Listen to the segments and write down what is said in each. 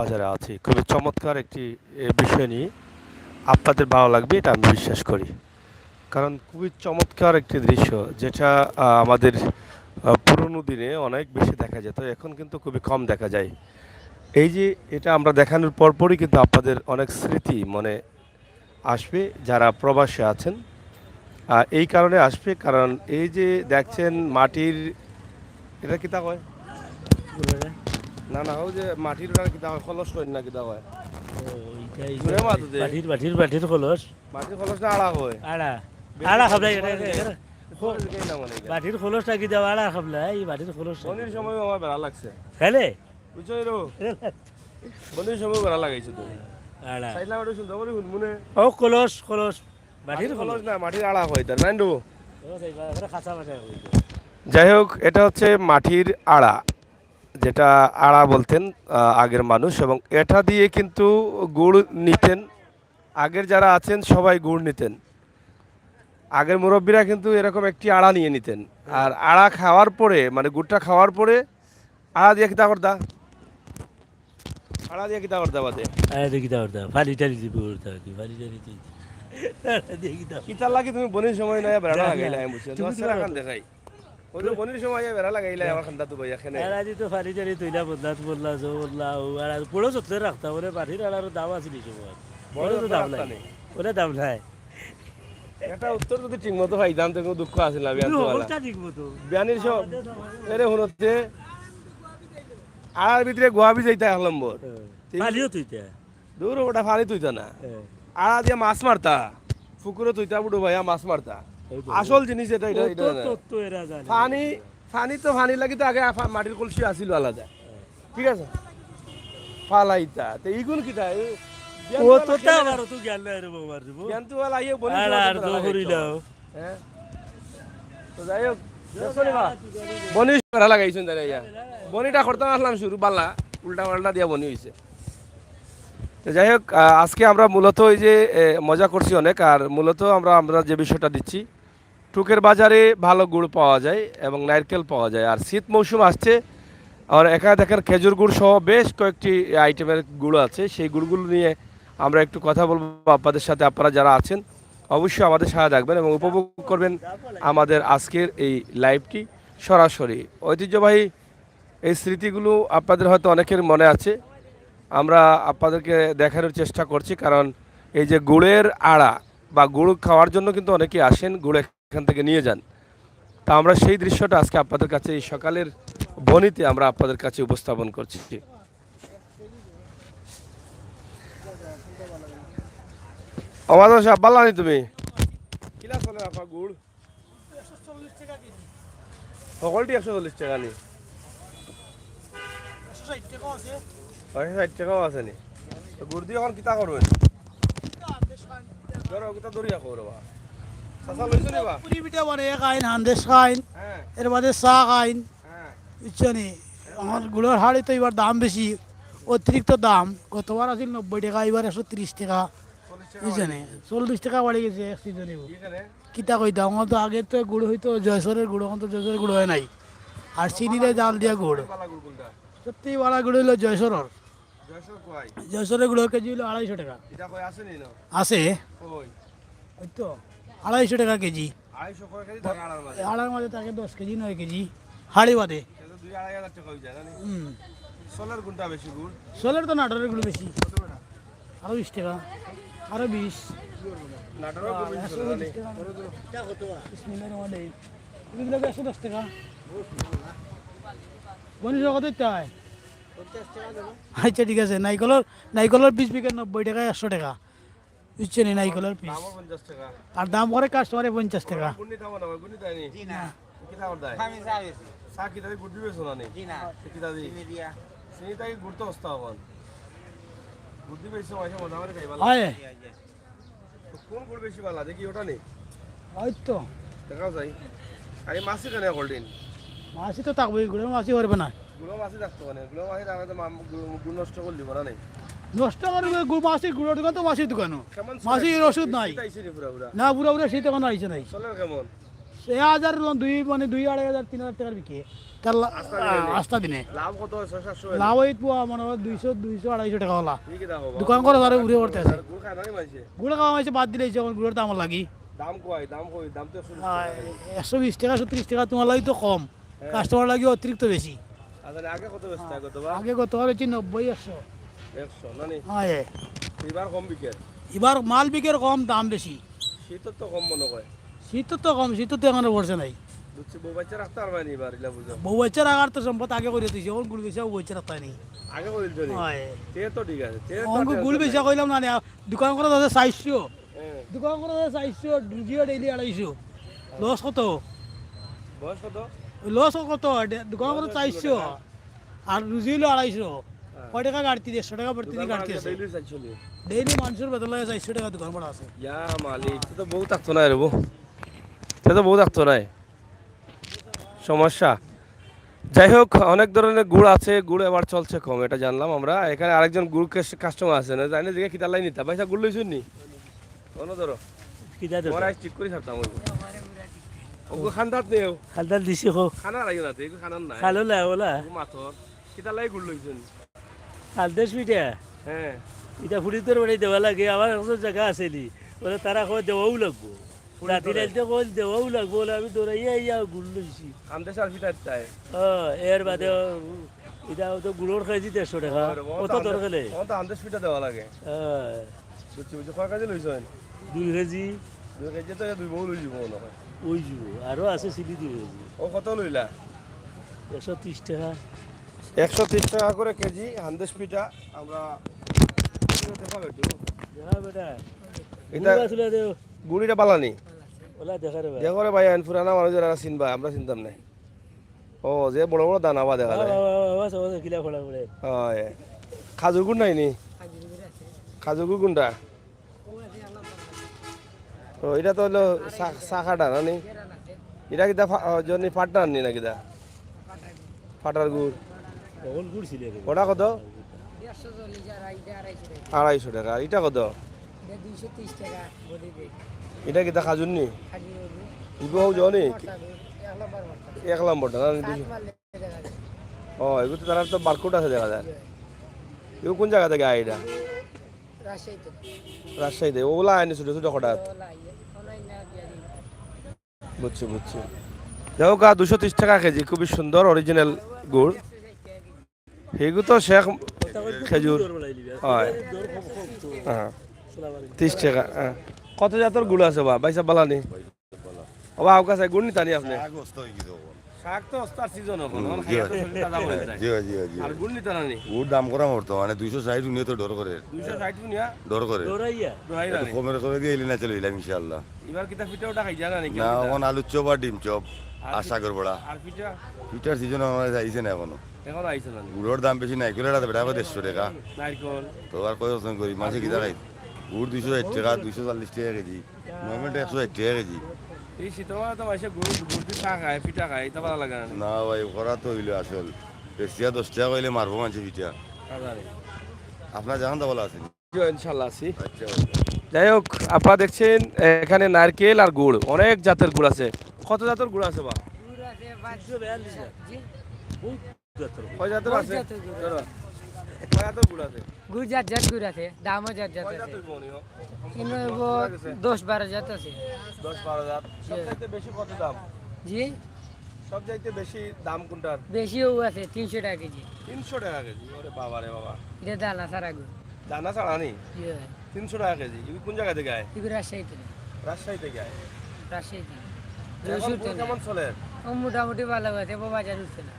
বাজারে আছি। খুবই চমৎকার একটি বিষয় নিয়ে আপনাদের ভালো লাগবে এটা আমি বিশ্বাস করি। কারণ খুবই চমৎকার একটি দৃশ্য যেটা আমাদের পুরোনো দিনে অনেক বেশি দেখা যেত। এখন কিন্তু খুবই কম দেখা যায়। এই যে এটা আমরা দেখানোর পরপরই কিন্তু আপনাদের অনেক স্মৃতি মনে আসবে যারা প্রবাসে আছেন। এই কারণে আসবে কারণ এই যে দেখছেন মাটির এটা কিতা কয়? না, না ওই যে মাটির ওটা কিতা হয়? খলস কয় না কিতা কয়? জোরে মাতো দে। বাটির কলস মাটির খলস না আড়া হয়? আড়া বেশি আড়া খলস খাবলাই তোমার দিকে- তোমার দিকেই না মানে এটা। বাটির কলসটা কি দেওয়া আড়া খাবলাই বাটির কলস বনির সময় আমার বেড়া লাগছে খেলে বুঝছো এরো বনির সময় বেড়া লাগাইছো তুমি আড়া সাইডলা ওটা শুনতে পারি মনে ও কলস কলস বাটির মাটির কলস খলস না মাটির আড়া হয় তার নাইন্ডু। খাঁচা মাঠে যাই হোক এটা হচ্ছে মাটির আড়া যেটা আড়া বলতেন আগের মানুষ এবং এটা দিয়ে কিন্তু গুড় নিতেন। আগের যারা আছেন সবাই গুড় নিতেন। আগের মুরব্বীরা কিন্তু এরকম একটি আড়া নিয়ে নিতেন আর আড়া খাওয়ার পরে মানে গুড়টা খাওয়ার পরে আড়া দিয়ে কিতা করতা আড়া দিয়ে কিতা করতা বাদে আরে দেখি দাও ফালি টালি দিব কি ফালি টালি দিই দেখি দাও কিতা লাগি তুমি বনির সময় নয় বেড়া না, না। লাগাইলা আমি বুঝছি তুমি তোমার তো সেরা পারো। খান দেখাই ওই যে বনির সময় বেড়া লাগাইলা আমার খান্দা তো ভাই এখানে আর আজি তো ফালি টালি তুইলা বদলা জো বদলা আর পুরো যত্ন রাখতা ওরে বাটির আড়ার দাম আছে নি সময় বড় তো দাম রাখতা নাই নেই। ওরে দাম নাই এটা উত্তর যদি ঠিক মতো পাইতাম তো কোনো দুঃখ আছে না বিয়ান তোলা ওটা ঠিক মতো বিয়ানির সব এরে শুনতে আর ভিতরে গোয়াবি যাইতা এক নম্বর ফালিও তুইতা দূর ওটা ফানি তুইতা না আড়া দিয়ে মাছ মারতা পুকুরে তুইতা বুড়ো ভাইয়া মাছ মারতা আসল জিনিস এটা এটা এটা না। তো এরা জানে ফানি ফানি তো ফানি লাগি তো আগে মাটির কলসি আসিল আলাদা ঠিক আছে ফালাইতা তো এইগুন কিতা ও তো তা আবার তো জ্ঞান নাই রে বাবার দিব জ্ঞানতু ওয়ালা ইয়ে বলি আর তো করিলাও হ্যাঁ তো যাই হোক দেখছো নি বা? বনি করা লাগাইছেন তাই ইয়া বনিটা করতাম আসলাম শুরু বালা উল্টা পাল্টা দিয়া বনি হইছে তো যাই হোক আজকে আমরা মূলত ওই যে মজা করছি অনেক আর মূলত আমরা আমরা যে বিষয়টা দিচ্ছি টুকের বাজারে ভালো গুড় পাওয়া যায় এবং নারকেল পাওয়া যায় আর শীত মৌসুম আসছে আর এখানে দেখেন খেজুর গুড় সহ বেশ কয়েকটি আইটেমের গুড় আছে সেই গুড়গুলো নিয়ে আমরা একটু কথা বলবো আপনাদের সাথে আপনারা যারা আছেন অবশ্যই আমাদের সাথে থাকবেন এবং উপভোগ করবেন আমাদের আজকের এই লাইভটি সরাসরি ঐতিহ্যবাহী এই স্মৃতিগুলো আপনাদের হয়তো অনেকের মনে আছে আমরা আপনাদেরকে দেখানোর চেষ্টা করছি কারণ এই যে গুড়ের আড়া বা গুড় খাওয়ার জন্য কিন্তু অনেকেই আসেন গুড় এখান থেকে নিয়ে যান তা আমরা সেই দৃশ্যটা আজকে আপনাদের কাছে এই সকালের বনিতে আমরা আপনাদের কাছে উপস্থাপন করছি আমাদের সাহেব বাল্লানি তুমি কিলা চলে রাখা গুড় সকলটি 140 টাকা নি 160 টাকাও আছে নি তো গুড় দিয়ে এখন কিতা করবেন ধরো কিতা দড়ি রাখো রে বা চাচা লইছো নি বা পুরি পিঠা বানাই খাইন হান্দেশ খাইন হ্যাঁ এর বাদে চাহ খাইন হ্যাঁ বুঝছো নি আমার গুড়ের হাড়ি তো এবার দাম বেশি অতিরিক্ত দাম গতবার আছিল 90 টাকা এবার 130 টাকা 40 টাকা বুঝছো নি 40 টাকা বাড়ি গেছে এক সিজনে এখানে কিতা কইতা আমার তো আগে তো গুড় হইতো জয়সরের গুড় এখন তো জয়সরের গুড় হয় নাই আর চিনিরে জাল দিয়া গুড় বালা গুড় কোনটা সত্যি বালা গুড় হইলো জয়সরের 100 কয় জয়সরের গুড়ের কেজি হইলো 250 টাকা এটা কয় আছে নি না আছে কই ওই তো 250 টাকা কেজি 250 কয় কেজি টাকা আড়ার মাঝে আড়ার মাঝে থাকে 10 কেজি 9 কেজি হাড়ি বাদে এটা 2-2.5 টাকা হই যায় জানি হুম সোলার কোনটা বেশি গুড় সোলের তো নাটোরের গুলো বেশি কত বেটা আরো 20 টাকা আরো 20 নাটোরের গুড় বেশি সোলার জানি এগুলো 110 টাকা বনি জগত চাই আচ্ছা ঠিক আছে নাইকলের পিস বিকেট 90 টাকা 100 টাকা বুঝছেন নাইকলের পিস দামও 50 টাকা আর দাম করে কাস্টমারে 50 টাকা গুড় নিতে হবে না গুড় নিতে হয়নি জি না কিতা করতে হয় আমি চাইছি চা কিতা দিয়ে গুড় দিবে শোনা নেই জি না কিতা দি তুমি দিয়া চিনি তাই গুড় তো অস্তা হবন গুড় দিবে এসে মাঝে মজা করে খাইবা হয় কোন গুড় বেশি ভালো দেখি ওটা নেই ওই তো দেখাও যাই আরে মাছি কেন হোল্ডিং মাছি তো থাকবোই গুলো মাছি করবে না গুলো মাছি রাখতো মানে গুলো মাছি রাখলে তো গুড় নষ্ট করলি বলা নেই নষ্ট করবে মাছির গুঁড়ো দোকান তো মাছির দোকান কেমন মাছির ওষুধ নাই তাইছে নি পুরা পুরা না বুড়া বুড়া শীত এখন আইছে নাই চলে কেমন 1000 দুই মানে 2-2.5 3,000 টাকার বিকে তার আস্তা দিনে লাভ কত 600-700 লাভ হইত পোয়া মনে হয় 200-250 টাকা হলা ঠিক আছে বাবা দোকান করে ধরে উড়ে পড়তে আছে গুড় খায় নাই মাইছে গুড় খাওয়া হয়েছে বাদ দিলে যখন গুড়ের দাম লাগি দাম কই দাম তো 120 টাকা 30 টাকা তোমার লাগি তো কম কাস্টমার লাগি অতিরিক্ত বেশি আচ্ছা আগে কত বেচতা কত বা আগে কত হয়েছে 90-100 100 না নি হ্যাঁ এবার কম বিকের এবার মাল বিকের কম দাম বেশি শীতত তো কম মনে হয় শীত তো কম শীত তো এখানে পড়ছে নাই বুঝছি বউ বাচ্চা রাখতে পারবে নি এবার ইলা বুঝো বউ বাচ্চার আগার তো সম্পদ আগে করে দিয়েছে ওর গুড় বেশি বউ বাচ্চা রাখতে নেই আগে কইল তো নি হয় তে তো ঠিক আছে তে অঙ্ক গুড় বেশি কইলাম না দোকান করে দাদা 400 হ্যাঁ দোকান করে 400 ডুজিও ডেইলি 250 লস কত বয়স কত লস কত দোকান করে 400 আর রুজি হলো 250 কয় টাকা গাড়তি 150 টাকা প্রতিদিন গাড়তি আছে ডেইলি চাইছলি ডেইলি মানুষের বেতন লাগে 400 টাকা দোকান ভাড়া আছে ইয়া মালিক তো বউ থাকতো না রে বউ তো বউ থাকতো না সমস্যা যাই হোক অনেক ধরনের গুড় আছে গুড় এবার চলছে কম এটা জানলাম আমরা এখানে আরেকজন গুড় কাস্টমার আছে না জানি দিকে খিতা লাই নিতা পয়সা গুড় লইছুন নি কোনো ধরো কিতা দে তোমার আজ ঠিক করে থাকতাম ওগো খান্দাত নেও খালদাল দিছি খো খানা লাগি না তুই খানার নাই খালো লা ওলা মাথর খিতা লাই গুড় লইছুন খালদেশ পিঠা হ্যাঁ এটা ফুলি তোর বাড়ি দেওয়া লাগে আমার একটা জায়গা আছে নি ওরা তারা কয় দেওয়াও লাগবো রাতি রাইতে কয় দেওয়াও লাগবো বলে আমি দৌড়াইয়া ইয়া গুড় লইছি আমদে সার পিঠা তাই এর বাদে এটা তো গুড়োর খাইছি 150 টাকা কত তোর খেলে ও তো আমদে পিঠা দেওয়া লাগে বুঝছি বুঝছি কয় কাজে লইছুন 2 কেজি 2 কেজি তো 2 বউ লই যাব না ওই যাব আরো আছে সিলি 2 কেজি ও কত লইলা 130 টাকা 130 টাকা করে কেজি হান্দেশ পিঠা আমরা দেখাবো একটু দেখা বেটা এটা এটা আসলে দেও গুড়িটা বালানি ওলা দেখা রে ভাই দেখো রে ভাই আইন পুরানা মানুষ যারা চিনবা আমরা চিনতাম না ও যে বড় বড় দানা বা দেখা যায় বাবা কিলা খোলা করে হয় খাজুর গুড় নাই নি খাজুর গুড় কোনটা ও এটা তো হলো শাখাটা না নি এটা কিটা জনি ফাটা নি না কিটা ফাটার গুড় কখন গুড় ছিল ওটা কত 250 টাকা আর এটা কত 230 টাকা বডি দে এটা কিটা খাজুর নি খাজি রবি ইগো হও জনি 1 নম্বর 1 নম্বরটা না নি ও এগুলো তো তার তো বারকোড আছে দেখা যায় এগুলো কোন জায়গা থেকে আয় এটা রাজশাহী তো রাজশাহীতে ওগুলা আইনি ছোটো ছোটো হঠাৎ ওলাই অনলাইন না দিয়া বুঝছি বুঝছি যাই হোক 230 টাকা কেজি খুবই সুন্দর অরিজিনাল গুড় সেগুলো তো শেখ খেজুর হয় হ্যাঁ 30 টাকা হ্যাঁ কত জাতের গুড় আছে বা বাইসা বালানি বাবা আউকা আছে গুড় নিতানি আপনি শাক তো অস্তার সিজন এখন আর গুড় নিতা নানি ওর দাম করা মরতো মানে 260 উনিও তো ডর করে 260 নিয়া ডর করে দৌড়াইয়া দোহাই নানি কমের করে দিয়ে এলি না চলে এলাম ইনশাআল্লাহ এবার কিতা পিঠা ওটা খাই জানা নাকি না এখন আলুর চপ আর ডিম চপ আর সাগর বড়া আর পিঠা পিঠার সিজন আমার যাইছে না এখনো এখন আইছে নানি গুড়ের দাম বেশি নাই গুড়ের বেটা 150 টাকা নারকল তো আর কয় রকম করি মাসে কিতা খাই গুড় 260 টাকা 240 টাকা কেজি নর্মাল 160 টাকা কেজি এই শীতকালে তো মাসে গুড় গুড় দিয়ে চা খায় পিঠা খায় এটা ভালো লাগে না না ভাই করা তো হইলো আসল বেশিয়া 10 টাকা কইলে মারবো মানছে পিঠা আপনার জাহান দা বলা আছে ইনশাল্লাহ আছি আচ্ছা যাই হোক আপনারা দেখছেন এখানে নারকেল আর গুড় অনেক জাতের গুড় আছে কত জাতের গুড় আছে বা গুড় আছে 542 জি কয় জাতের আছে জাতের গুড়। ধরো। কয় জাতের গুড় আছে গুড় জাত জাত গুড় আছে দামও জাত জাত কয় আছে জাতের গুড় নিও? কিনো 10-12 জাত আছে 10-12 জাত সবচাইতে বেশি কত দাম জি সবচাইতে বেশি দাম কোনটার বেশিও আছে 300 টাকা কেজি 300 টাকা কেজি ওরে বাবা রে বাবা এটা দানা সারা গুড় দানা ছাড়া নি জি 300 টাকা কেজি এগুলো কোন জায়গা থেকে আয় এগুলো রাজশাহী থেকে রাজশাহী থেকে আয় রাজশাহী থেকে এখন রসুন গুড় কেমন চলে ও মোটামুটি ভালো আছে বাজার উঠছে না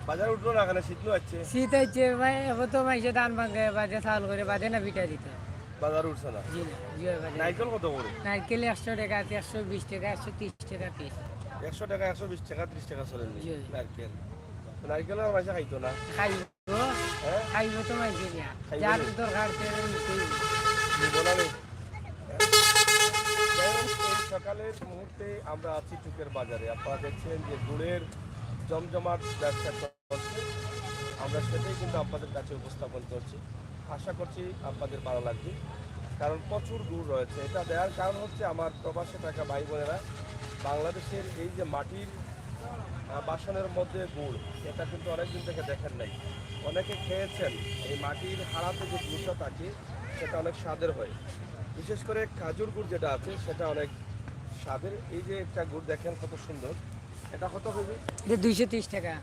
বাজার উঠলো না এখানে শীত আছে শীত হচ্ছে ভাই এখন তো মাইসে ধান ভাঙে বাজে চাউল করে বাজে না পিঠা দিতে বাজার উঠছে না জি না জি বাজে নারকেল কত করে নারকেল 100 টাকা আছে 120 টাকা 130 টাকা পিস 100 টাকা 120 টাকা 30 টাকা চলে নি জি। নারকেল নারকেল আর পয়সা খাইতো না খাইব হ্যাঁ খাইব তো মাইসে না খাইবো যার না। দরকার তেল বলানি সকালের মুহূর্তে আমরা আছি টুকের বাজারে আপনারা দেখছেন যে গুড়ের জমজমাট ব্যবসা চলছে আমরা সেটাই কিন্তু আপনাদের কাছে উপস্থাপন করছি আশা করছি আপনাদের ভালো লাগবে কারণ প্রচুর গুড় রয়েছে এটা দেওয়ার কারণ হচ্ছে আমার প্রবাসে থাকা ভাই বোনেরা বাংলাদেশের এই যে মাটির বাসনের মধ্যে গুড়, এটা কিন্তু অনেকদিন থেকে দেখেন নাই। অনেকে খেয়েছেন, এই মাটির হাড়াতে যে গুড়টা থাকে সেটা অনেক স্বাদের হয়। বিশেষ করে কাজুর গুড় যেটা আছে সেটা অনেক স্বাদের। এই যে একটা গুড় দেখেন কত সুন্দর, এটা কত হবে? এটা 230 টাকা।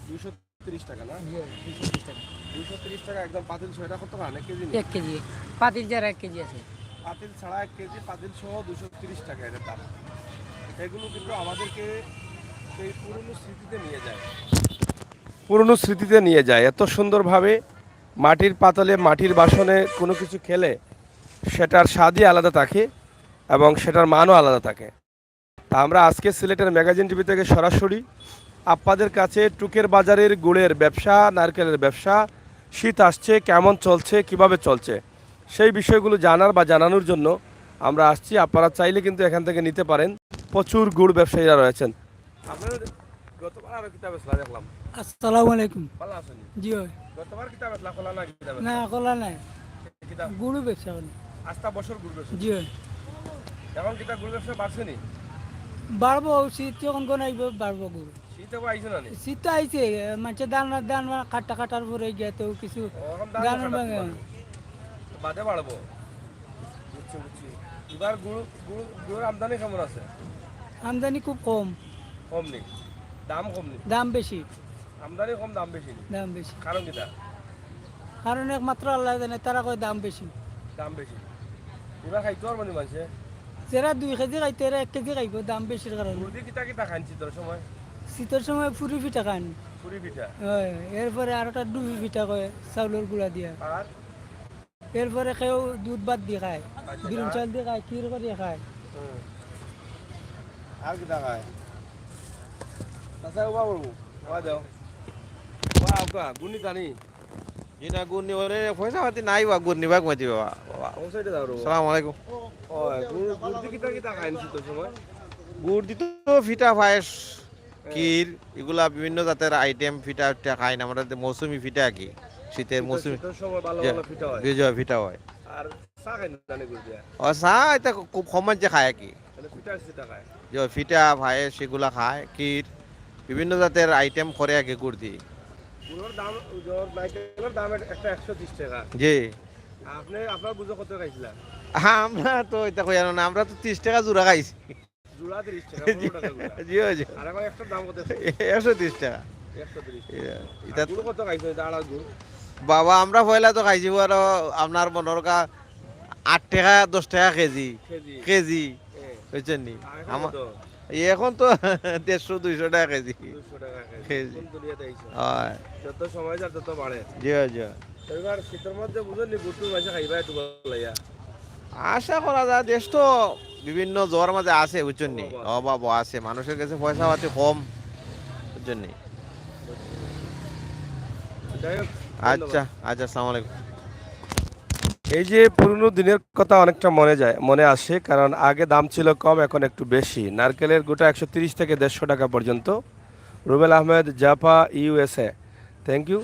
230 টাকা না? 230 টাকা 230 টাকা একদম পাতিল সহ। এটা কত অনেক কেজি? 1 কেজি, পাতিল যার 1 কেজি আছে। পাতিল ছাড়া 1 কেজি, পাতিল সহ 230 টাকা এর দাম। এগুলো কিন্তু আমাদেরকে সেই পুরনো স্মৃতিতে নিয়ে যায়, পুরনো স্মৃতিতে নিয়ে যায়। এত সুন্দরভাবে মাটির পাতলে মাটির বাসনে কোনো কিছু খেলে সেটার স্বাদই আলাদা থাকে এবং সেটার মানও আলাদা থাকে। তা আমরা আজকে সিলেটের ম্যাগাজিন টিভি থেকে সরাসরি আপনাদের কাছে টুকের বাজারের গুড়ের ব্যবসা, নারকেলের ব্যবসা, শীত আসছে, কেমন চলছে, কিভাবে চলছে, সেই বিষয়গুলো জানার বা জানানোর জন্য আমরা আসছি। আপনারা চাইলে কিন্তু এখান থেকে নিতে পারেন। প্রচুর গুড় ব্যবসায়ীরা রয়েছেন। আপনাদের গতবার আরো কিতাব আসলা দেখলাম। আসসালামু আলাইকুম। ভালো আছেন? জি হয় গতবার কিতাব আসলা, খোলা না কিতাব? না কলা নাই, কিতাব গুরু ব্যবসা করি। আস্তা বছর গুড় ব্যবসা। জি হয় এখন কিতাব গুড় ব্যবসা বাড়ছে নি? বাড়বো, শীত যখন কোন আইব বাড়বো গুরু। শীতে আইছে না নি? শীত তো আইছে, মানুষের দান কাটার পরে গিয়ে তো কিছু এখন দান দাম ভাঙে। বাদে বাড়বো। বুঝছি। এবার গুড়ের আমদানি কেমন আছে? আমদানি খুব কম, কম নেই, দাম কম নেই। দাম বেশি। আমদানি কম, দাম বেশি নেই। দাম বেশি কারণ কিটা? কারণ একমাত্র আল্লাহ জানে, তারা কয় দাম বেশি। দাম বেশি। এবার খাইতো আর মানে মানুষে যারা 2 কেজি খাইতে এরা 1 কেজি খাইব, দাম বেশির কারণে। গুড় দিয়ে কিটা খাইছি তোর সময়? শীতের সময় ফুরি পিঠা খান, পুরি পিঠা হয়। এরপরে আরোটা ডুবি পিঠা কয় চাউলের গুঁড়া দিয়া। আর এরপরে কেউ দুধ ভাত দিয়ে খায়, আচ্ছা, বিরুন চাল দিয়ে খায়, ক্ষীর করে খায়। আর কিটা খায়? তাছাড়া উবা বলবো ওয়া দাও ওয়া আউকা গুনি জানি এটা গুড় নিবলে পয়সা পাতি নাই বা গুড় নিবা কমাইতে বাবা। ও সাইডে দাও রো। সালাম আলাইকুম। ও গুড় দিয়ে কিটা খাইছি তোর সময়? গুড় দিত ফিটা পায়েস, ক্ষীর, এগুলা বিভিন্ন জাতের আইটেম ফিটা টিটা খাই না আমরা। মৌসুমি ফিটা কি শীতের মৌসুমি তোর সময় ভালো ভালো পিঠা হয়। বিজয় ফিটা হয়। আর চা খাই না জানি গুড় দিয়া? ও চাহ এটা খুব সমাজ যে খায় কি, মানে পিঠা সিটা খায়। যে ফিটা পায়েস সেগুলা খায়, ক্ষীর, বিভিন্ন জাতের আইটেম করে আর কি গুড় দিয়ে। গুড়ের দাম, নাইকেলের দাম একটা 130 টাকা। জি আপনার বুঝো কত খাইছিলেন? আমরা তো এটা কই জানো না, আমরা তো 30 টাকা জোড়া খাইছি। জোড়া 30 টাকা, 15 টাকা জোড়া। জি জি আর এখন একটা দাম কত? 130 টাকা। 130। এটা গুড় কত খাইছো? এটা আড়া গুড়। বাবা আমরা পয়লা তো খাইছি আর আপনার মনোরকা 8 টাকা 10 টাকা কেজি কেজি। কেজি এ, বুঝছেন নি? আর এখন আমার কত? এখন তো 150-200 টাকা কেজি। 200 টাকা কেজি। কেজি। কোন দুনিয়াতে আইছো? হয় যত সময় যায় তত বাড়ে। জি জি তো এবার শীতের মধ্যে বুঝলি গুড় মাঝে খাইবা একটু লাইয়া। আশা করা যায় দেশ তো বিভিন্ন জ্বর মাঝে আছে বুঝছেন নি, অভাব আছে, মানুষের কাছে পয়সা পাতি কম বুঝছেন নি। যাই হোক, আচ্ছা আচ্ছা, আসসালামু আলাইকুম। এই যে পুরনো দিনের কথা অনেকটা মনে আসে, কারণ আগে দাম ছিল কম, এখন একটু বেশি। নারকেলের গোটা 130 থেকে 150 টাকা পর্যন্ত। Rubel Ahmed, Jaffa, USA, thank you.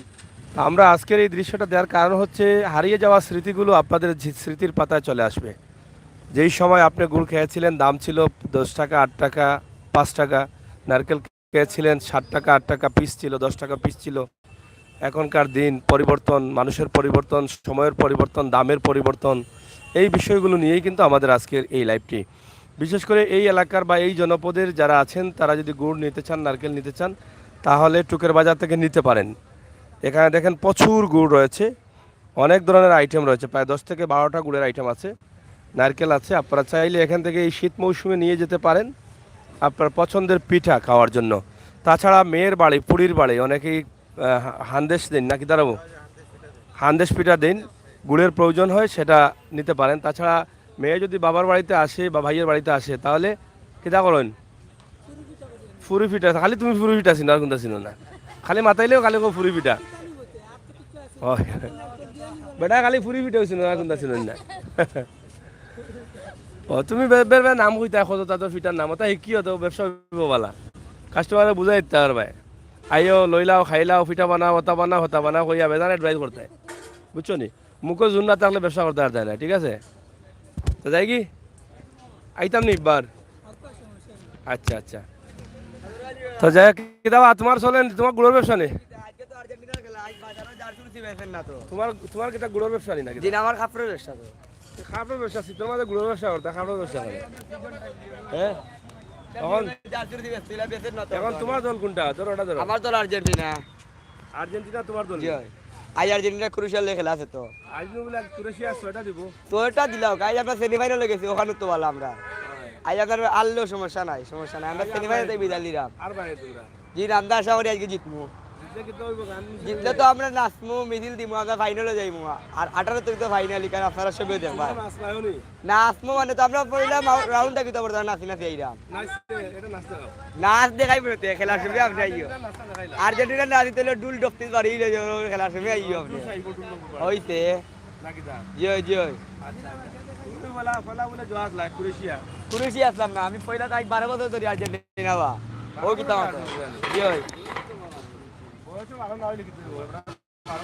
আমরা আজকের এই দৃশ্যটা দেওয়ার কারণ হচ্ছে হারিয়ে যাওয়া স্মৃতিগুলো আপনাদের স্মৃতির পাতায় চলে আসবে। যেই সময় আপনি গুড় খেয়েছিলেন দাম ছিল 10 টাকা, 8 টাকা, 5 টাকা। নারকেল খেয়েছিলেন 60 টাকা, 8 টাকা পিস ছিল, 10 টাকা পিস ছিল। এখনকার দিন পরিবর্তন, মানুষের পরিবর্তন, সময়ের পরিবর্তন, দামের পরিবর্তন, এই বিষয়গুলো নিয়েই কিন্তু আমাদের আজকের এই লাইভটি। বিশেষ করে এই এলাকার বা এই জনপদের যারা আছেন তারা যদি গুড় নিতে চান, নারকেল নিতে চান, তাহলে টুকের বাজার থেকে নিতে পারেন। এখানে দেখেন প্রচুর গুড় রয়েছে, অনেক ধরনের আইটেম রয়েছে, প্রায় 10 থেকে 12টা গুড়ের আইটেম আছে, নারকেল আছে। আপনারা চাইলে এখান থেকে এই শীত মৌসুমে নিয়ে যেতে পারেন আপনার পছন্দের পিঠা খাওয়ার জন্য। তাছাড়া মেয়ের বাড়ি, পুরীর বাড়ি, অনেকেই হান্দেশ দিন নাকি দাঁড়াবো, হান্দেশ পিঠা দিন, গুড়ের প্রয়োজন হয়, সেটা নিতে পারেন। তাছাড়া মেয়ে যদি বাবার বাড়িতে আসে বা ভাইয়ের বাড়িতে আসে তাহলে কিতা করেন? ফুরি পিঠা। খালি তুমি ফুরি পিঠা চিনো, আর কোনটা চিনো না? খালি মাতাইলেও খালি ফুরি পিঠা। হয় বেটা, খালি ফুরি পিঠা চিনো, আর কোনটা চিনো না? ও তুমি বের নাম কইতা খোঁজো, তাদের পিঠার নাম ওটা কি হতো? ব্যবসা বলা কাস্টমারে বুঝাই দিতে আর ভাই, আইও লইলাও, খাইলাও, পিঠা বানাও, হতা বানাও কইয়া বেজান অ্যাডভাইস করতে, বুঝছো নি? মুখো জুন না থাকলে ব্যবসা করতে আর যায় না, ঠিক আছে? তো যাই কি আইতাম নি একবার, আচ্ছা আচ্ছা। তো যাই হোক, কিতাবা তোমার চলেন, তোমার গুড়ের ব্যবসা নেই? তোমার কিতা গুড়ের ব্যবসা নেই নাকি? আমার কাপড়ের ব্যবসা তো। খাবার ব্যবসা ছিল, তোমাদের গুড়ের ব্যবসা করতে, খাবার ব্যবসা করে। হ্যাঁ, এখন এখন তোমার দল কোনটা? ধরো ওটা ধরো। আমার দল আর্জেন্টিনা। আর্জেন্টিনা তোমার দল? আজ আর্জেন্টিনা ক্রুশিয়াল খেলা আছে তো। আজ বলে ক্রোয়েশিয়া 6টা দিব। তো এটা দিলাও, আজ আমরা সেমিফাইনালে গেছি, ওখানে তো ভালো আমরা। আজ আপনার আনলেও সমস্যা নাই, সমস্যা নাই, আমরা সেমিফাইনালে বিদায় দিলাম। আর বাইরে তোমরা জি আমরা আশা করি আজকে জিতবো। জিতলে কি তো হইব গান? জিতলে তো আমরা নাচবো, মিছিল দিব, আমরা ফাইনালে যাইবো। আর 18 তারিখ তো ফাইনালি, কারণ আপনারা সবাই দেখবা। মাছ লাইনি নাচবো মানে তো আমরা পড়লাম রাউন্ডটা কি তো বলতে নাচি নাচি আইরাম। নাচতে, এটা নাচতে দাও। নাচ দেখাই বলতে খেলার সময় আপনি আইও। এটা নাচতে দেখাইলা। আর্জেন্টিনা না দিতে হলে ডুল ডকতে পারি খেলার সময় আইও আপনি। সাইবো টুল হইছে নাকি দা? জয় জয়। আচ্ছা। তুমি বলে জহাজ লাগ ক্রোয়েশিয়া। কুরুশি আসলাম না, আমি পয়লা তাই 12 বছর ধরে আর্জেন্টিনা বা ও কি তাও জয়। বয়স ভালো না হইলে কিছু হবে না।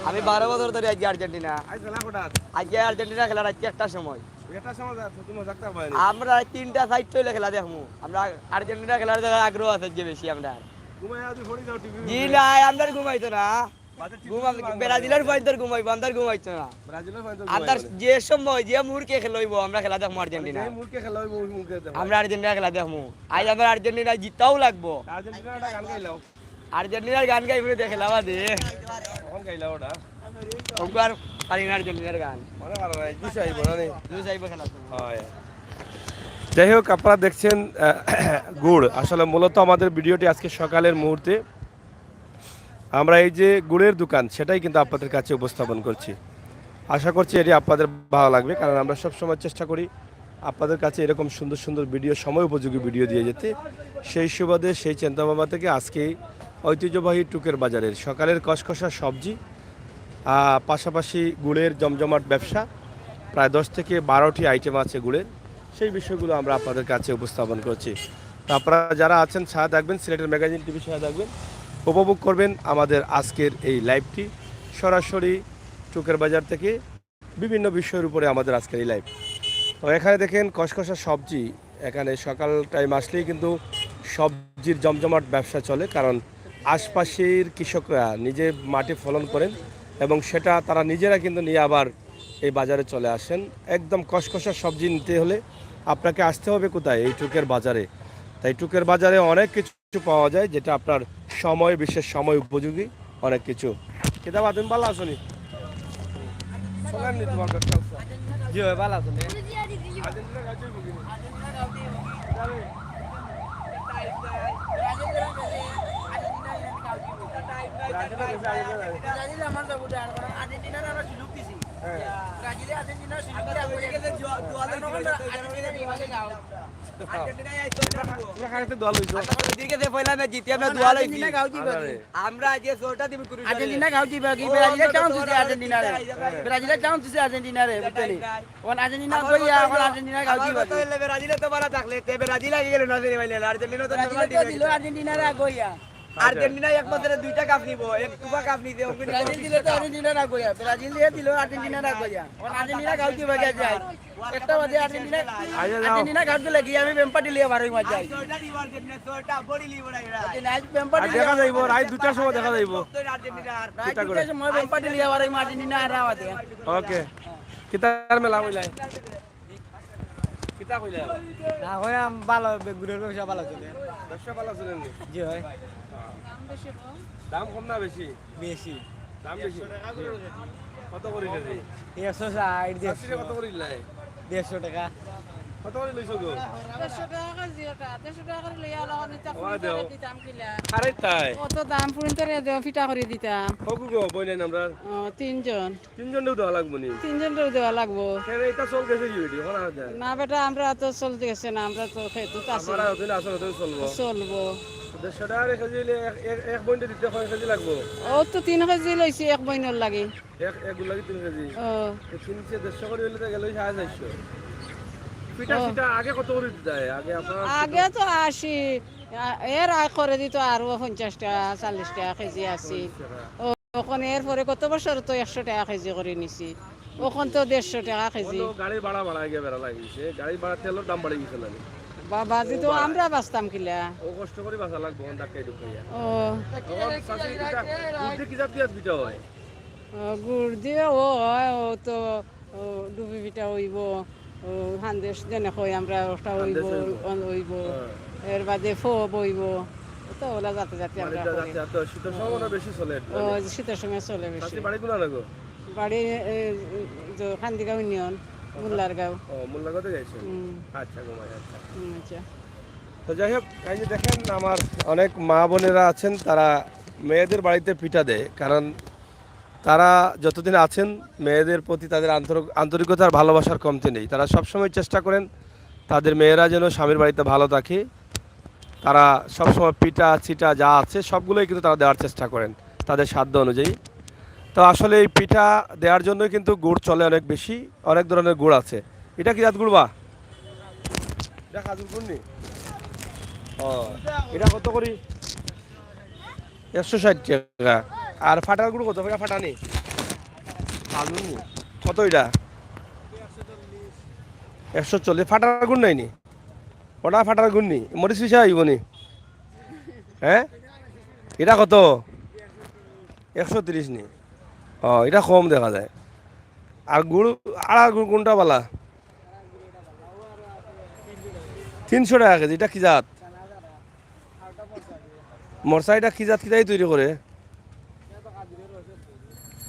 আমি 12 বছর ধরে আজকে আর্জেন্টিনা। আজ খেলা কোটা? আজকে আর্জেন্টিনা খেলার আজকে একটা সময় এটা সময় তুমি ডাক্তার পাই না। আমরা 3টা সাইড চলে খেলা দেখমু। আমরা আর্জেন্টিনা খেলার দেখার আগ্রহ আছে যে বেশি আমরা। ঘুমায় আজ ফড়ি যাও টিভি। জি না, আমরা ঘুমাইতো না। ব্রাজিলের পয়েন্টার ঘুমাইবো, আমরা ঘুমাইতো না। ব্রাজিলের ফাইনাল। আমরা যে সময় যে মুহূর্তে খেলাইব আমরা খেলা দেখমু আর্জেন্টিনা। এই মুরকে খেলা হইব, ওই মুরকে দেখো। আমরা আর্জেন্টিনা খেলা দেখমু। আজ আমরা আর্জেন্টিনা জিতাও লাগবো। আর্জেন্টিনাটা গান গাইলাও। আর্জেন্টিনার গান গাইবো দেখলাম দে। কখন গাইলাও ওটা? ওকার পারি না আর্জেন্টিনার গান। মনে ভালো নাই, দুই চাইবো না নি। দুই যাইবো খেলা তো। হয়। যাই হোক, আপনারা দেখছেন গুড়। আসলে মূলত আমাদের ভিডিওটি আজকে সকালের মুহূর্তে আমরা এই যে গুড়ের দোকান, সেটাই কিন্তু আপনাদের কাছে উপস্থাপন করছি। আশা করছি এটি আপনাদের ভালো লাগবে, কারণ আমরা সবসময় চেষ্টা করি আপনাদের কাছে এরকম সুন্দর সুন্দর ভিডিও, সময় উপযোগী ভিডিও দিয়ে যেতে। সেই সুবাদে, সেই চিন্তাভাবনা থেকে আজকে ঐতিহ্যবাহী টুকের বাজারের সকালের কসকসা সবজি, পাশাপাশি গুড়ের জমজমাট ব্যবসা, প্রায় 10 থেকে 12টি আইটেম আছে গুড়ের, সেই বিষয়গুলো আমরা আপনাদের কাছে উপস্থাপন করছি। তো আপনারা যারা আছেন সাথে থাকবেন, সিলেটের ম্যাগাজিন টিভি সাথে থাকবেন, উপভোগ করবেন আমাদের আজকের এই লাইভটি। সরাসরি টুকের বাজার থেকে বিভিন্ন বিষয়ের উপরে আমাদের আজকের এই লাইভ। তো এখানে দেখেন কসকসা সবজি, এখানে সকাল টাইম আসলেই কিন্তু সবজির জমজমাট ব্যবসা চলে, কারণ আশপাশের কৃষকরা নিজে মাটি ফলন করেন এবং সেটা তারা নিজেরা কিন্তু নিয়ে আবার এই বাজারে চলে আসেন। একদম কসকসা সবজি নিতে হলে আপনাকে আসতে হবে কোথায়? এই টুকের বাজারে। তাই টুকের বাজারে অনেক কিছু পাওয়া যায়, যেটা আপনার সময়, বিশেষ সময় উপযোগী অনেক কিছু। কিতাব তুমি ভালো আছো নি? তোমার ব্যবসা জি ভাই ভালো আছেন। আমরা যে সোটা দিব আর্জেন্টিনা গাও দিবা কি ব্রাজিলের চান্স দিছে আর্জেন্টিনা রে ব্রাজিলের চান্স দিছে আর্জেন্টিনা রে বুঝলি কোন আর্জেন্টিনা কইয়া কোন আর্জেন্টিনা গাও দিবা তো ব্রাজিলে তো ভালো থাকলে তে ব্রাজিল আগে গেল না রে ভাইলে আর্জেন্টিনা তো ব্রাজিল তো দিল আর্জেন্টিনা রে কইয়া আর্জেন্টিনা এক বছরে 2টা কাপ নিব, এক টুপা কাপ নিতে হবে। ব্রাজিল দিলে তো আর্জেন্টিনা রা কইয়া ব্রাজিল দিয়ে দিল আর্জেন্টিনা রা কইয়া কোন আর্জেন্টিনা গাও দিবা কে যায় একটা বাজে আর্জেন্টিনা গাও দিলে কি আমি বেম্পাটি লিয়ে বারই মাস যাই সোটা দিব আর্জেন্টিনা, সোটা বডি লিব না এরা নাইট বেম্পাটি দেখা যাইব, রাত 2টার সময় দেখা যাইব। আর্জেন্টিনা আর রাইট সময় বেম্পাটি লিয়ে বারই মাস আর্জেন্টিনা আর আওয়াতে ওকে, কিতার মেলা হইলাই? কিতা কইলা? না হয় ভালো গুড়ের ব্যবসা ভালো চলে। ব্যবসা ভালো চলেন নি? জি হয় দাম কম না বেশি? বেশি দাম বেশি। কত করে কেজি? 160 চাষিরা কত করে লাই? 150 টাকা। কত করে লইছো গো? 150 টাকা কেজি ওটা, 150 টাকা করে লইয়া লগন এটা ওয়া দেও। করে দিতাম কিলা। আরে তাই কত দাম পুরিন্তরে দেও ফিটা করে দিতাম। হকু গো বইলেন আমরা তিনজন দেওয়া লাগবো নি। তিনজনের দেওয়া লাগবো। কেন এটা চল গেছে কি ভিডিও হনা যায়? না বেটা আমরা তো চলতে গেছে না, আমরা তো খেতে আছে আমরা হইলে আসলে তো চলবো। চলবো। 150 টাকা কেজি এক বইন্টে দিতে কয় কেজি লাগবো? ও তো 3 কেজি লইছি এক বইনের লাগি। এক গুলা 3 কেজি। ও 300 করে হইলে তো গেলই 450। পিঠা পিঠা আগে কত করে দেয়? আগে আপনারা আগে তো 80 এর আয় করে দিত আরো 50 টাকা 40 টাকা কেজি আছে। ওখানে এরপরে কত বছর তো 100 টাকা কেজি করে নিছি, ওখান তো 150 টাকা কেজি। গাড়ি ভাড়া বাড়ায় গিয়ে বেড়া লাগিয়েছে, গাড়ি ভাড়া তেলের দাম বাড়ে গেছে না? বাজি তো আমরা বাঁচতাম কিলা ও কষ্ট করে বাঁচা লাগবো ডাক্তার ঢুকাইয়া ও কি জাত পিয়াজ পিঠা হয় গুড় দিয়ে ও হয় ও তো ডুবি পিঠা হইব ও হান্দেশ যেনে কই আমরা ওটা হইব হইব এর বাদে ফো বইব তো ওলা যাতে যাতে আমরা করি। শীতের সময় বেশি চলে ও শীতের সময় চলে বেশি। বাড়ি কোনা লাগো বাড়ি খান্দিগাঁও ইউনিয়ন মোল্লার গাঁও। ও মোল্লাগাঁওতে যাইছো আচ্ছা ঘুমাই আচ্ছা আচ্ছা তো যাই হোক এই যে দেখেন আমার অনেক মা বোনেরা আছেন তারা মেয়েদের বাড়িতে পিঠা দেয় কারণ তারা যতদিন আছেন মেয়েদের প্রতি তাদের আন্তরিকতার ভালোবাসার কমতি নেই। তারা সবসময় চেষ্টা করেন তাদের মেয়েরা যেন স্বামীর বাড়িতে ভালো থাকে। তারা সবসময় পিঠা চিটা যা আছে সবগুলোই কিন্তু তারা দেওয়ার চেষ্টা করেন তাদের সাধ্য অনুযায়ী। তো আসলে এই পিঠা দেওয়ার জন্যই কিন্তু গুড় চলে অনেক বেশি, অনেক ধরনের গুড় আছে। এটা কি জাত গুড় বা এটা খাজুর গুড় নি? ও এটা কত করি? 160 টাকা। আর ফাটার গুড় কত? ফাটা নেই খাজুর নি কত? এটা 140। ফাটার গুড় নাই নি? ওটা ফাটার গুড় নি? মরিচ পিঠা আইব নি? হ্যাঁ এটা কত? 130 নি? ও এটা কম দেখা যায়। আর গুড় আড়া গুড় কোনটা বালা? 300 টাকা কেজি। এটা কি জাত? মরসা। এটা কি জাত? কিটাই তৈরি করে?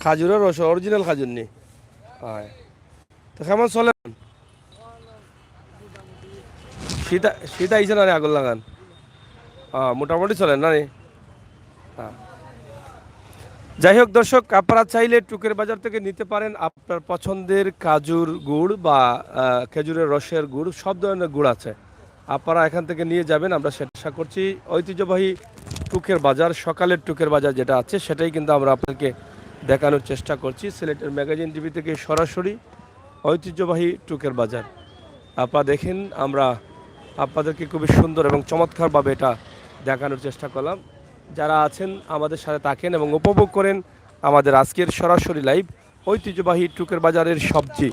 খাজুরের রস, অরিজিনাল খাজুর নি? হয়। তো কেমন চলে? শীত আইছে না রে আগল লাগান? মোটামুটি চলেন না রে? হ্যাঁ। যাই হোক দর্শক, আপনারা চাইলে টুকের বাজার থেকে নিতে পারেন আপনার পছন্দের কাজুর গুড় বা খেজুরের রসের গুড়, সব ধরনের গুড় আছে। আপনারা এখান থেকে নিয়ে যাবেন। আমরা সেটা আশা করছি ঐতিহ্যবাহী টুকের বাজার, সকালের টুকের বাজার যেটা আছে সেটাই কিন্তু আমরা আপনাদেরকে দেখানোর চেষ্টা করছি। সিলেটের ম্যাগাজিন টিভি থেকে সরাসরি ঐতিহ্যবাহী টুকের বাজার আপনারা দেখেন। আমরা আপনাদেরকে খুবই সুন্দর এবং চমৎকারভাবে এটা দেখানোর চেষ্টা করলাম। যারা আছেন আমাদের সাথে থাকেন এবং উপভোগ করেন আমাদের আজকের সরাসরি লাইভ ঐতিহ্যবাহী টুকের বাজারের সবজি।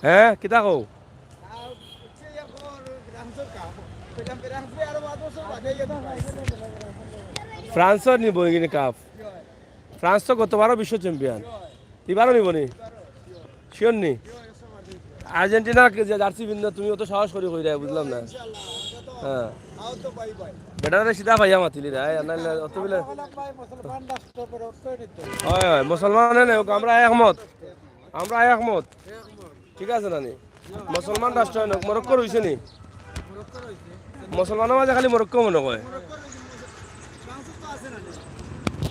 হ্যাঁ কি দেখো ফ্রান্সও নিব এখানে কাপ। ফ্রান্স তো গতবারও বিশ্ব চ্যাম্পিয়ন, এবারও নিব নি? শিওর নি? আর্জেন্টিনা জার্সি বিন্দু তুমি অত সাহস করি কই রে, বুঝলাম না। হ্যাঁ বেটারে সিধা ভাইয়া মাতিলি রে, অত বিলে হয় হয় মুসলমানে নেই, আমরা একমত, আমরা একমত। ঠিক আছে নানি? মুসলমান রাষ্ট্র হয় না, মরক্কো রয়েছে নি? মুসলমানের মাঝে খালি মরক্কো মনে কয়,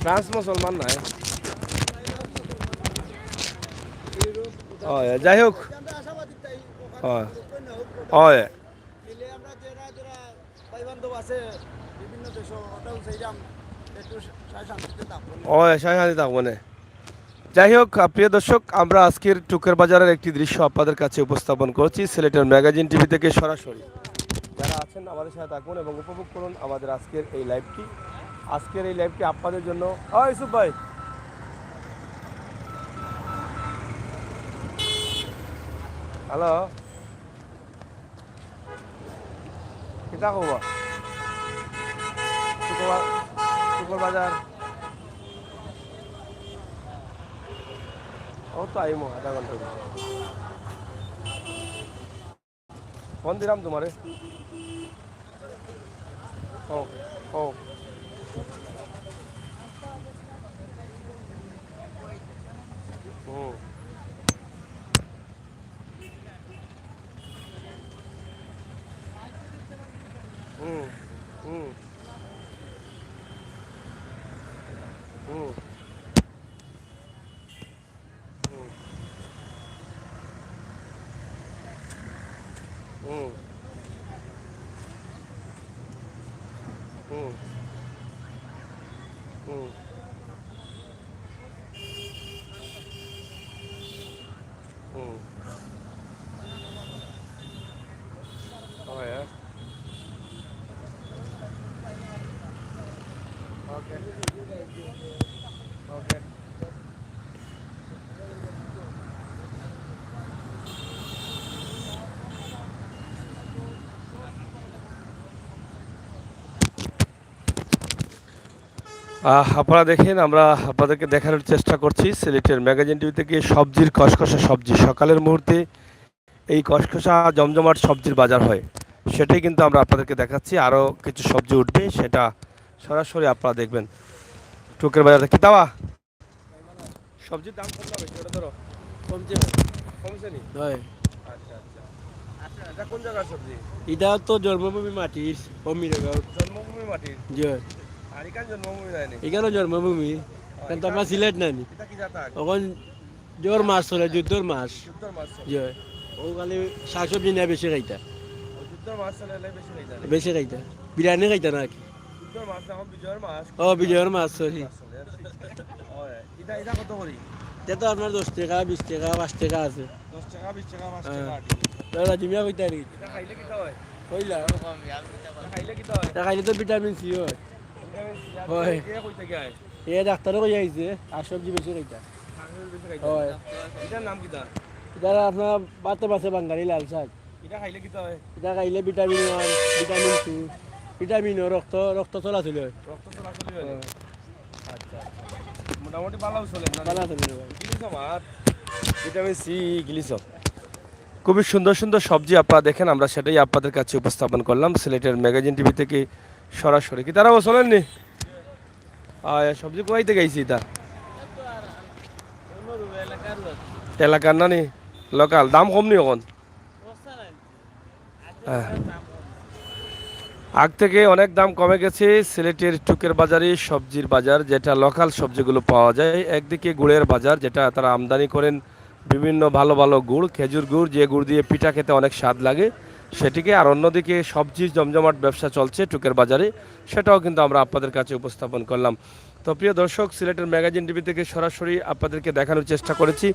ফ্রান্স মুসলমান নাই। হয় যাই হোক, হয় হয় শান্তি থাকবো না। যাই হোক প্রিয় দর্শক, আমরা আজকের টুকের বাজারের একটি দৃশ্য আপনাদের কাছে উপস্থাপন করছি সিলেটের ম্যাগাজিন টিভি থেকে সরাসরি। যারা আছেন আমাদের সাথে থাকুন এবং উপভোগ করুন আমাদের আজকের এই লাইভটি। আজকের এই লাইভটি আপনাদের জন্য। ইউসুফ ভাই হ্যালো, কিতা খবর? টুকের বাজার ও তো আইমো আধা ঘন্টা ফোন দিলাম তোমারে। ও ও হুম হুম হুম হুম হুম হুম হুম হুম oh yeah okay okay আপনারা দেখেন, আমরা আপনাদেরকে দেখানোর চেষ্টা করছি সিলেটের ম্যাগাজিন টিভি থেকে সবজির কসকসা সবজি। সকালের মুহূর্তে এই কসকসা জমজমাট সবজির বাজার হয়, সেটাই কিন্তু আমরা আপনাদেরকে দেখাচ্ছি। আরও কিছু সবজি উঠবে, সেটা সরাসরি আপনারা দেখবেন টুকের বাজারে। কি দাওয়া সবজির দাম কম হবে সেটা ধরো কমছে নি? আচ্ছা আচ্ছা আচ্ছা, এটা কোন জায়গার সবজি? এটা তো জন্মভূমি মাটির অমিরগাঁও। জন্মভূমি মাটির? জি আর এখানে জন্মভূমি দেয়নি? এখানে জন্মভূমি, কিন্তু আমরা সিলেট নানি। এটা কি জাতা? তখন জোর মাছ চলে, যুদ্ধর মাছ। যুদ্ধর মাছ চলে। জি ও খালি শাকসবজি নিয়ে বেশি খাইতা, ও যুদ্ধর মাছ চলে এলে বেশি খাই জানি। বেশি খাইতা, বিরিয়ানি খাইতা নাকি? যুদ্ধর মাছ এখন বিজয়ের মাছ। ও বিজয়ের মাছ সরি। এটা এটা কত করি? এটা তো আপনার 10 টাকা 20 টাকা 5 টাকা আছে। 10 টাকা 20 টাকা 5 হ্যাঁ। টাকা। দাদা জিমিয়া কইতা নি এটা খাইলে কি হয়? কইলা এটা খাইলে কি হয়? এটা খাইলে তো ভিটামিন সি হয়। হয়। কে কইতে গায়? এ ডাক্তারও কই আইছে আর সবজি বেশি খাইতা। বেশি খাইতে হয়। এটার নাম কি দা? এটা আপনার বাতে বাতে বাঙালি লাল শাক। এটা খাইলে কি হয়? এটা খাইলে ভিটামিন 1 ভিটামিন 2 ভিটামিন রক্ত রক্ত চলাচল হয়। রক্ত চলাচল হয়। আচ্ছা মোটামুটি ভালো চলে না? ভালো আছে গিলিস আমার ভিটামিন সি গিলিস। খুবই সুন্দর সুন্দর সবজি আপনারা দেখেন, আমরা সেটাই আপনাদের কাছে উপস্থাপন করলাম সিলেটের ম্যাগাজিন টিভি থেকে সরাসরি। কি তারা চলেননি? সবজি কোয়াইতে গেছি তা এলাকার না নি লোকাল দাম কম নি এখন? হ্যাঁ, আগ থেকে অনেক দাম কমে গেছে সিলেটের টুকের বাজারে সবজির বাজার, যেটা লোকাল সবজিগুলো পাওয়া যায়। একদিকে গুড়ের বাজার, যেটা তারা আমদানি করেন বিভিন্ন ভালো ভালো গুড়, খেজুর গুড়, যে গুড় দিয়ে পিঠা খেতে অনেক স্বাদ লাগে সেটিকে। আর অন্যদিকে সবজির জমজমাট ব্যবসা চলছে টুকের বাজারে, সেটাও কিন্তু আমরা আপনাদের কাছে উপস্থাপন করলাম। তো প্রিয় দর্শক, সিলেটের ম্যাগাজিন টিভি থেকে সরাসরি আপনাদেরকে দেখানোর চেষ্টা করেছি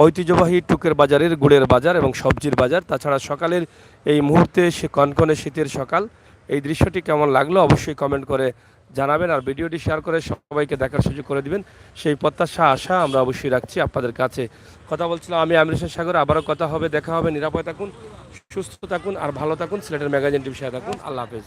ঐতিহ্যবাহী টুকের বাজারের গুড়ের বাজার এবং সবজির বাজার। তাছাড়া সকালের এই মুহূর্তে সে কনকনে শীতের সকাল, এই দৃশ্যটি কেমন লাগলো অবশ্যই কমেন্ট করে জানাবেন, আর ভিডিওটি শেয়ার করে সবাইকে দেখার সুযোগ করে দিবেন, সেই প্রত্যাশা আশা আমরা অবশ্যই রাখছি আপনাদের কাছে। কথা বলছিলাম আমি আমির হোসেন সাগর। আবারও কথা হবে, দেখা হবে। নিরাপদে থাকুন, সুস্থ থাকুন আর ভালো থাকুন। সিলেটের ম্যাগাজিন টিভি সাথে থাকুন। আল্লাহ হাফেজ।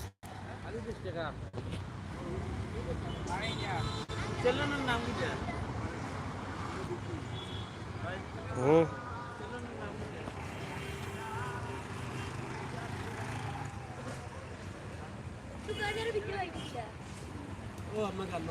ও আমার গান